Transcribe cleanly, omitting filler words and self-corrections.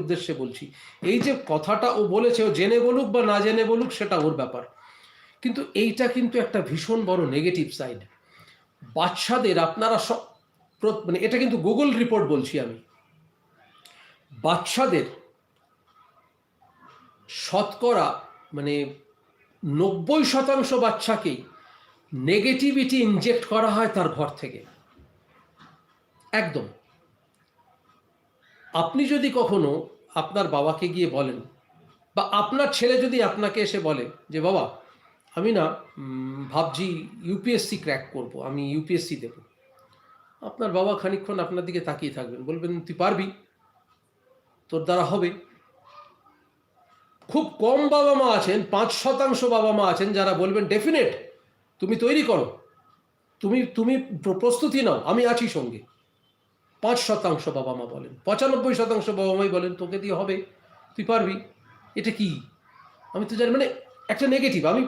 উদ্দেশ্যে বলছি, এই যে কথাটা ও বলেছে, ও জেনে বলুক বা না জেনে বলুক সেটা ওর ব্যাপার, কিন্তু এইটা কিন্তু একটা ভীষণ বড় নেগেটিভ সাইড। বাচ্চাদের আপনারা সব, মানে এটা কিন্তু গুগল রিপোর্ট বলছি আমি, বাচ্চাদের শতকরা মানে 90% বাচ্চাকেই নেগেটিভিটি ইনজেক্ট করা হয় তার ঘর থেকে। একদম। আপনি যদি কখনো আপনার বাবাকে গিয়ে বলেন, বা আপনার ছেলে যদি আপনাকে এসে বলে যে বাবা আমি না ভাবছি ইউপিএসসি ক্র্যাক করব, আমি ইউপিএসসি দেব, আপনার বাবা খানিকক্ষণ আপনার দিকে তাকিয়ে থাকবেন, বলবেন তুই পারবি, তোর দ্বারা হবে। খুব কম বাবা মা আছেন, 5% বাবা মা আছেন যারা বলবেন ডেফিনেট, তুমি তৈরি করো, তুমি তুমি প্রস্তুতি নাও, আমি আছি সঙ্গে। 5% বাবা মা বলেন, 95% বাবা মাই বলেন তোকে দিয়ে হবে, তুই পারবি। এটা কি? আমি তো জানি, মানে একটা নেগেটিভ। আমি